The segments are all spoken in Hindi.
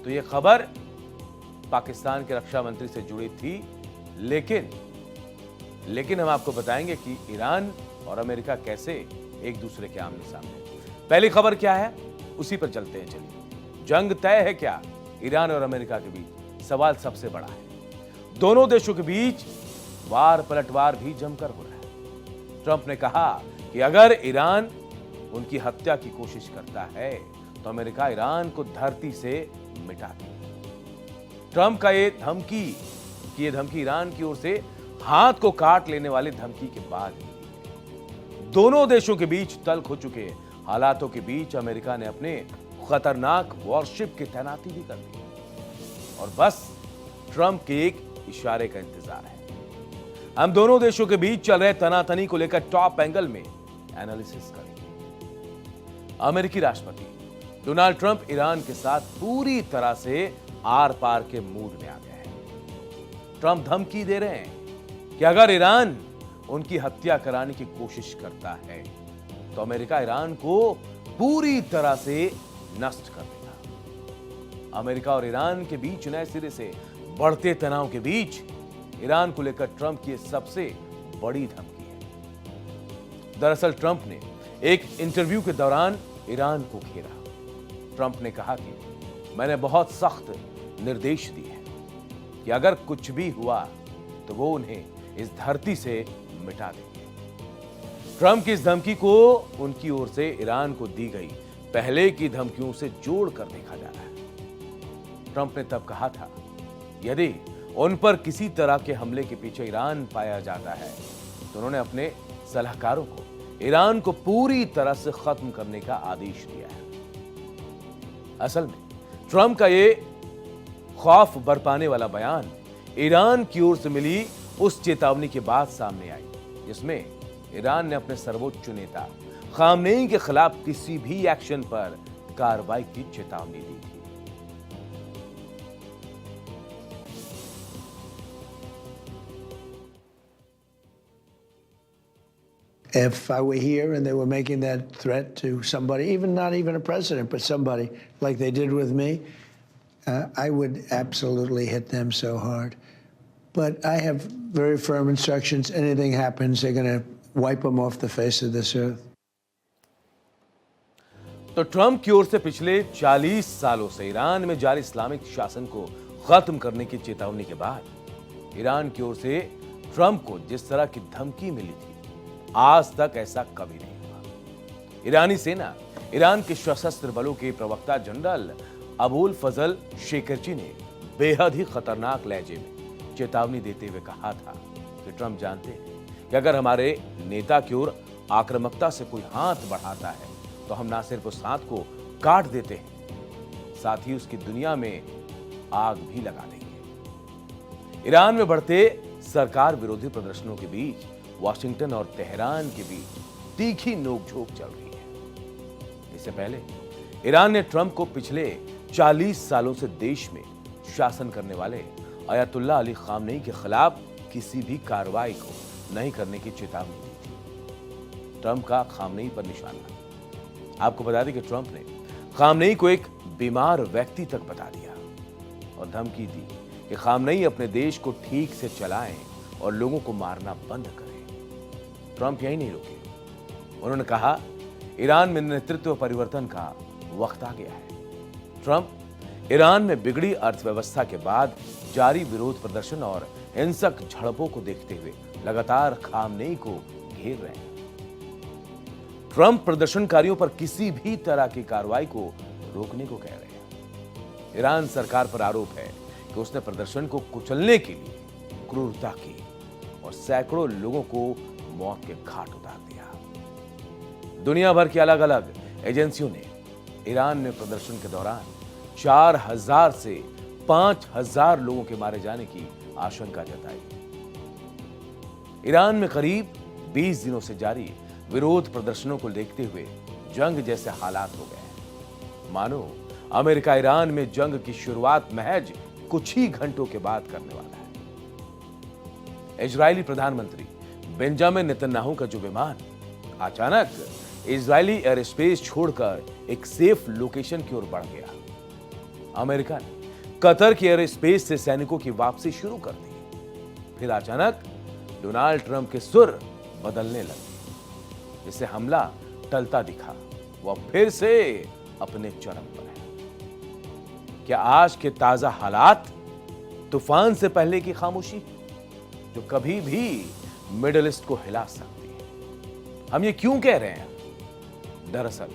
तो ये खबर पाकिस्तान के रक्षा मंत्री से जुड़ी थी, लेकिन हम आपको बताएंगे कि ईरान और अमेरिका कैसे एक दूसरे के आमने सामने। पहली खबर क्या है, उसी पर चलते हैं। चलिए, जंग तय है क्या ईरान और अमेरिका के बीच? सवाल सबसे बड़ा है। दोनों देशों के बीच वार पलटवार भी जमकर हो रहा है। ट्रंप ने कहा कि अगर ईरान उनकी हत्या की कोशिश करता है तो अमेरिका ईरान को धरती से मिटा देगी। ट्रंप का ये धमकी ईरान की ओर से हाथ को काट लेने वाली धमकी के बाद ही दोनों देशों के बीच तल्ख हो चुके हालातों के बीच अमेरिका ने अपने खतरनाक वॉरशिप की तैनाती भी कर दी और बस ट्रंप के एक इशारे का इंतजार है। हम दोनों देशों के बीच चल रहे तनातनी को लेकर टॉप एंगल में एनालिसिस करेंगे। अमेरिकी राष्ट्रपति डोनाल्ड ट्रंप ईरान के साथ पूरी तरह से आर पार के मूड में आ गए हैं। ट्रंप धमकी दे रहे हैं कि अगर ईरान उनकी हत्या कराने की कोशिश करता है तो अमेरिका ईरान को पूरी तरह से नष्ट कर देगा। अमेरिका और ईरान के बीच नए सिरे से बढ़ते तनाव के बीच ईरान को लेकर ट्रंप की सबसे बड़ी धमकी है। दरअसल ट्रंप ने एक इंटरव्यू के दौरान ईरान को घेरा। ट्रंप ने कहा कि मैंने बहुत सख्त निर्देश दिए हैं कि अगर कुछ भी हुआ तो वो उन्हें इस धरती से मिटा देंगे। ट्रंप की इस धमकी को उनकी ओर से ईरान को दी गई पहले की धमकियों से जोड़कर देखा जा रहा है। ट्रंप ने तब कहा था, यदि उन पर किसी तरह के हमले के पीछे ईरान पाया जाता है तो उन्होंने अपने सलाहकारों को ईरान को पूरी तरह से खत्म करने का आदेश दिया है। असल में ट्रंप का ये खौफ बरपाने वाला बयान ईरान की ओर से मिली उस चेतावनी के बाद सामने आई जिसमें ईरान ने अपने सर्वोच्च नेता खामनेई के खिलाफ किसी भी एक्शन पर कार्रवाई की चेतावनी दी थी। If I were here and they were making that threat to somebody, not even a president, but somebody like they did with me, I would absolutely hit them so hard. But I have very firm instructions. Anything happens, they're going to wipe them off the face of this earth. तो ट्रंप की ओर से पिछले 40 सालों से ईरान में जारी इस्लामिक शासन को खत्म करने की चेतावनी के बाद ईरान की ओर से ट्रंप को जिस तरह की धमकी मिली थी, आज तक ऐसा कभी नहीं हुआ। ईरानी सेना, ईरान के सशस्त्र बलों के प्रवक्ता जनरल अबुल फजल शेखरची ने बेहद ही खतरनाक लहजे में चेतावनी देते हुए कहा था कि ट्रंप जानते हैं कि अगर हमारे नेता की ओर आक्रामकता से कोई हाथ बढ़ाता है तो हम ना सिर्फ उस हाथ को काट देते हैं, साथ ही उसकी दुनिया में आग भी लगा देंगे। ईरान में बढ़ते सरकार विरोधी प्रदर्शनों के बीच वाशिंगटन और तेहरान के बीच तीखी नोकझोंक चल रही है। इससे पहले ईरान ने ट्रंप को पिछले 40 सालों से देश में शासन करने वाले अयतुल्ला अली खामनेई के खिलाफ किसी भी कार्रवाई को नहीं करने की चेतावनी दी थी। ट्रंप का खामनेई पर निशाना। आपको बता दें कि ट्रंप ने खामनेई को एक बीमार व्यक्ति तक बता दिया और धमकी दी कि खामनेई अपने देश को ठीक से चलाएं और लोगों को मारना बंद करें। ट्रंप यही नहीं रुके, उन्होंने कहा ईरान में नेतृत्व परिवर्तन का वक्त आ गया है। ट्रंप ईरान में बिगड़ी अर्थव्यवस्था के बाद जारी विरोध प्रदर्शन और हिंसक झड़पों को देखते हुए लगातार खामनेई को घेर रहे हैं। ट्रंप प्रदर्शनकारियों पर किसी भी तरह की कार्रवाई को रोकने को कह रहे हैं। ईरान सरकार पर आरोप है कि उसने प्रदर्शन को कुचलने के लिए क्रूरता की और सैकड़ों लोगों को मौत के घाट उतार दिया। दुनिया भर की अलग अलग एजेंसियों ने ईरान में प्रदर्शन के दौरान 4000 से 5000 लोगों के मारे जाने की आशंका जताई। ईरान में करीब 20 दिनों से जारी विरोध प्रदर्शनों को देखते हुए जंग जैसे हालात हो गए। मानो अमेरिका ईरान में जंग की शुरुआत महज कुछ ही घंटों के बाद करने वाला है। इजरायली प्रधानमंत्री बेंजामिन नेतन्याहू का जो विमान अचानक इजरायली एयर स्पेस छोड़कर एक सेफ लोकेशन की ओर बढ़ गया। अमेरिका ने कतर के एयर स्पेस से सैनिकों की वापसी शुरू कर दी। फिर अचानक डोनाल्ड ट्रंप के सुर बदलने लगे, जिससे हमला टलता दिखा। वह फिर से अपने चरम पर है। क्या आज के ताजा हालात तूफान से पहले की खामोशी, जो कभी भी मिडिल ईस्ट को हिला सकती है? हम ये क्यों कह रहे हैं? दरअसल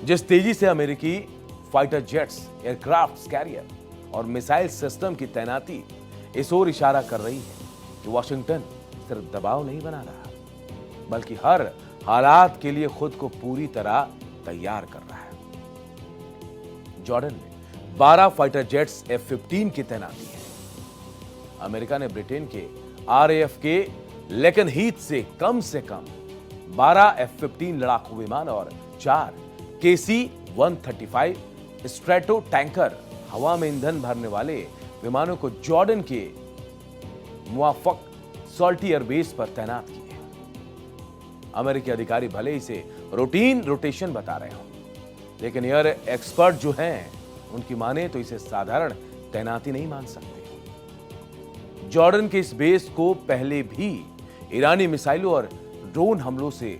जिस तेजी से अमेरिकी फाइटर जेट्स, एयरक्राफ्ट कैरियर और मिसाइल सिस्टम की तैनाती इस ओर इशारा कर रही है कि वॉशिंगटन सिर्फ दबाव नहीं बना रहा, बल्कि हर हालात के लिए खुद को पूरी तरह तैयार कर रहा है। जॉर्डन में 12 फाइटर जेट्स F-15 की तैनाती है। अमेरिका ने ब्रिटेन के RAF के लेकनहीथ से कम 12 F-15 लड़ाकू विमान और 4 KC-135 स्ट्रैटो टैंकर हवा में ईंधन भरने वाले विमानों को जॉर्डन के मुआफक सॉल्टी एयरबेस पर तैनात किए हैं। अमेरिकी अधिकारी भले इसे रूटीन रोटेशन बता रहे हों, लेकिन एयर एक्सपर्ट जो हैं, उनकी माने तो इसे साधारण तैनाती नहीं मान सकते। जॉर्डन के इस बेस को पहले भी ईरानी मिसाइलों और ड्रोन हमलों से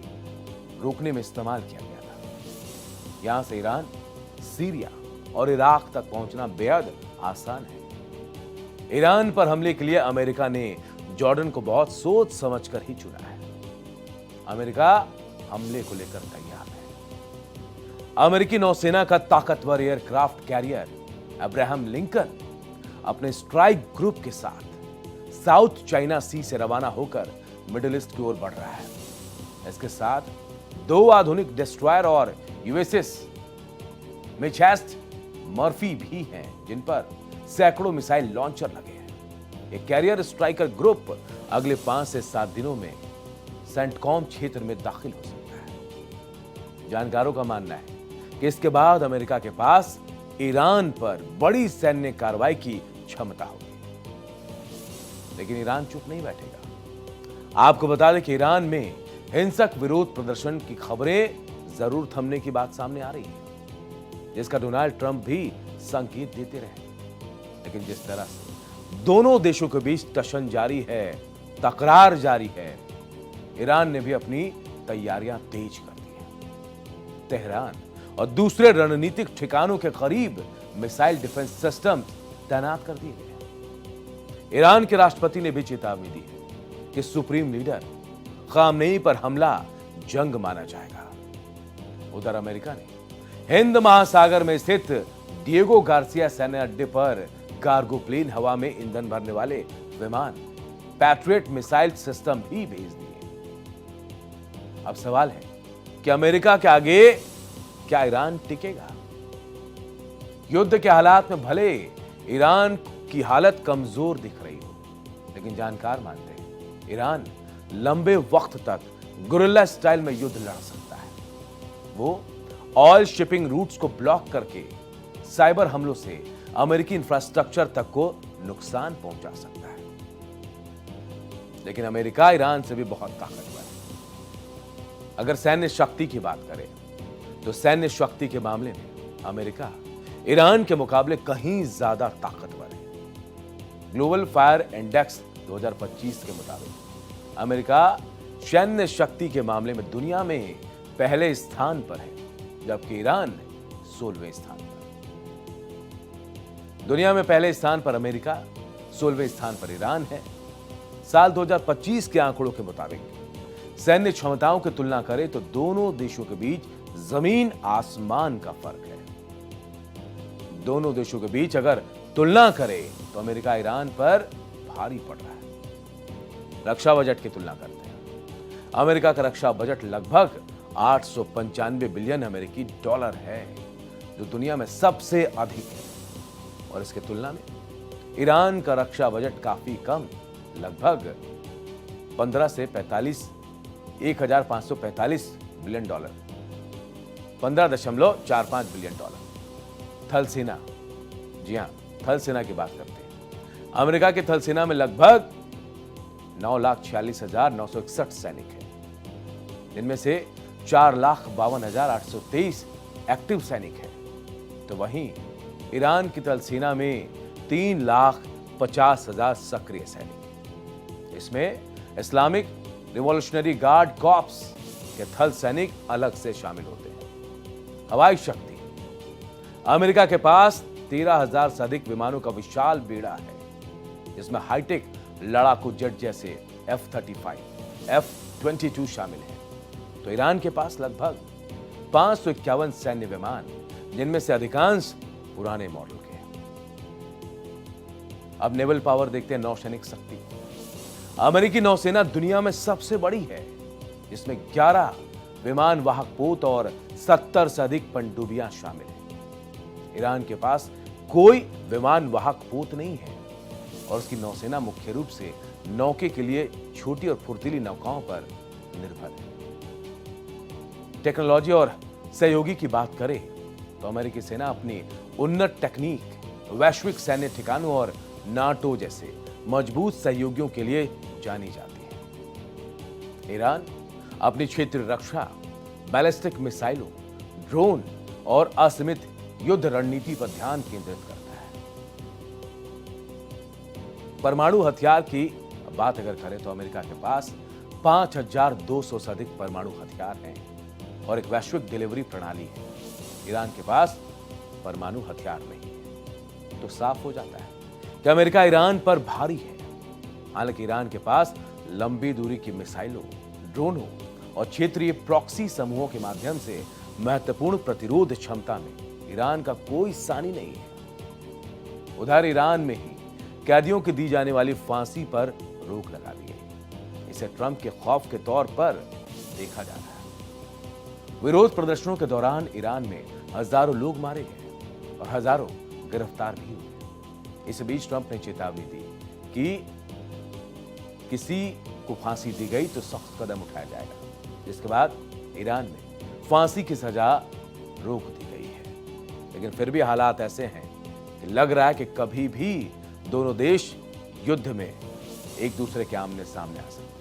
रोकने में इस्तेमाल किया गया था। यहां से ईरान, सीरिया और इराक तक पहुंचना बेहद आसान है। ईरान पर हमले के लिए अमेरिका ने जॉर्डन को बहुत सोच समझकर ही चुना है। अमेरिका हमले को लेकर तैयार है। अमेरिकी नौसेना का ताकतवर एयरक्राफ्ट कैरियर अब्राहम लिंकन अपने स्ट्राइक ग्रुप के साथ साउथ चाइना सी से रवाना होकर मिडिल ईस्ट की ओर बढ़ रहा है। इसके साथ 2 आधुनिक डिस्ट्रॉयर और USS मिचेस्ट मर्फी भी हैं, जिन पर सैकड़ों मिसाइल लॉन्चर लगे हैं। एक कैरियर स्ट्राइकर ग्रुप अगले 5 से 7 दिनों में सेंटकॉम क्षेत्र में दाखिल हो सकता है। जानकारों का मानना है कि इसके बाद अमेरिका के पास ईरान पर बड़ी सैन्य कार्रवाई की क्षमता होगी। लेकिन ईरान चुप नहीं बैठेगा। आपको बता दें कि ईरान में हिंसक विरोध प्रदर्शन की खबरें जरूर थमने की बात सामने आ रही है, जिसका डोनाल्ड ट्रंप भी संकेत देते रहे। लेकिन जिस तरह से दोनों देशों के बीच टशन जारी है, तकरार जारी है, ईरान ने भी अपनी तैयारियां तेज कर दी है। तेहरान और दूसरे रणनीतिक ठिकानों के करीब मिसाइल डिफेंस सिस्टम तैनात कर दिए गए हैं। ईरान के राष्ट्रपति ने भी चेतावनी दी है कि सुप्रीम लीडर खामनेई पर हमला जंग माना जाएगा। उधर अमेरिका ने हिंद महासागर में स्थित डिएगो गार्सिया सैन्य अड्डे पर कार्गो प्लेन, हवा में ईंधन भरने वाले विमान, पैट्रियट मिसाइल सिस्टम भी भेज दिए। अब सवाल है कि अमेरिका के आगे क्या ईरान टिकेगा? युद्ध के हालात में भले ईरान की हालत कमजोर दिख रही हो, लेकिन जानकार मानते हैं ईरान लंबे वक्त तक गुरिल्ला स्टाइल में युद्ध लड़ सकता है। वो ऑयल शिपिंग रूट्स को ब्लॉक करके साइबर हमलों से अमेरिकी इंफ्रास्ट्रक्चर तक को नुकसान पहुंचा सकता है। लेकिन अमेरिका ईरान से भी बहुत ताकतवर है। अगर सैन्य शक्ति की बात करें तो सैन्य शक्ति के मामले में अमेरिका ईरान के मुकाबले कहीं ज्यादा ताकतवर है। ग्लोबल फायर इंडेक्स 2025 के मुताबिक अमेरिका सैन्य शक्ति के मामले में दुनिया में पहले स्थान पर है, जबकि ईरान 16वें स्थान पर। दुनिया में पहले स्थान पर अमेरिका, 16वें स्थान पर ईरान है। साल 2025 के आंकड़ों के मुताबिक सैन्य क्षमताओं की तुलना करें तो दोनों देशों के बीच जमीन आसमान का फर्क है। दोनों देशों के बीच अगर तुलना करें तो अमेरिका ईरान पर भारी पड़ रहा है। रक्षा बजट की तुलना करते हैं। अमेरिका का रक्षा बजट लगभग 895 बिलियन अमेरिकी डॉलर है, जो दुनिया में सबसे अधिक है। और इसके तुलना में ईरान का रक्षा बजट काफी कम, लगभग 1545 बिलियन डॉलर, 15.45 बिलियन डॉलर। थल सेना, जी हां, थल सेना की बात करते हैं। अमेरिका की थल सेना में लगभग 9,46,961 सैनिक हैं, जिनमें से 4,52,823 एक्टिव सैनिक हैं। तो वहीं ईरान की थल सेना में 3,50,000 सक्रिय सैनिक। इसमें इस्लामिक रिवॉल्यूशनरी गार्ड कॉर्प्स के थल सैनिक अलग से शामिल होते हैं। हवाई शक्ति, अमेरिका के पास 13,000 से अधिक विमानों का विशाल बेड़ा है, जिसमें हाईटेक लड़ाकू जेट जैसे F-35, F-22 शामिल हैं। तो ईरान के पास लगभग 551 सैन्य विमान, जिनमें से अधिकांश पुराने मॉडल के हैं। अब नेवल पावर देखते हैं, नौसैनिक शक्ति। अमेरिकी नौसेना दुनिया में सबसे बड़ी है, जिसमें 11 विमान वाहक पोत और 70 से अधिक पनडुब्बियां शामिल हैं। ईरान के पास कोई विमान वाहक पोत नहीं है और उसकी नौसेना मुख्य रूप से नौके के लिए छोटी और फुर्तीली नौकाओं पर निर्भर है। टेक्नोलॉजी और सहयोगी की बात करें तो अमेरिकी सेना अपनी उन्नत तकनीक, वैश्विक सैन्य ठिकानों और नाटो जैसे मजबूत सहयोगियों के लिए जानी जाती है। ईरान अपनी क्षेत्रीय रक्षा, बैलिस्टिक मिसाइलों, ड्रोन और असीमित युद्ध रणनीति पर ध्यान केंद्रित करता है। परमाणु हथियार की बात अगर करें तो अमेरिका के पास 5,200 से अधिक परमाणु हथियार हैं और एक वैश्विक डिलीवरी प्रणाली है। ईरान के पास परमाणु हथियार नहीं है, तो साफ हो जाता है कि अमेरिका ईरान पर भारी है। हालांकि ईरान के पास लंबी दूरी की मिसाइलों, ड्रोनों और क्षेत्रीय प्रॉक्सी समूहों के माध्यम से महत्वपूर्ण प्रतिरोध क्षमता में ईरान का कोई सानी नहीं है। उधर ईरान में ही कैदियों की दी जाने वाली फांसी पर रोक लगा दी गई। इसे ट्रंप के खौफ के तौर पर देखा जा रहा है। विरोध प्रदर्शनों के दौरान ईरान में हजारों लोग मारे गए और हजारों गिरफ्तार भी हुए। इस बीच ट्रंप ने चेतावनी दी कि किसी को फांसी दी गई तो सख्त कदम उठाया जाएगा, जिसके बाद ईरान में फांसी की सजा रोक दी गई है। लेकिन फिर भी हालात ऐसे हैं कि लग रहा है कि कभी भी दोनों देश युद्ध में एक दूसरे के आमने सामने आ सकते हैं।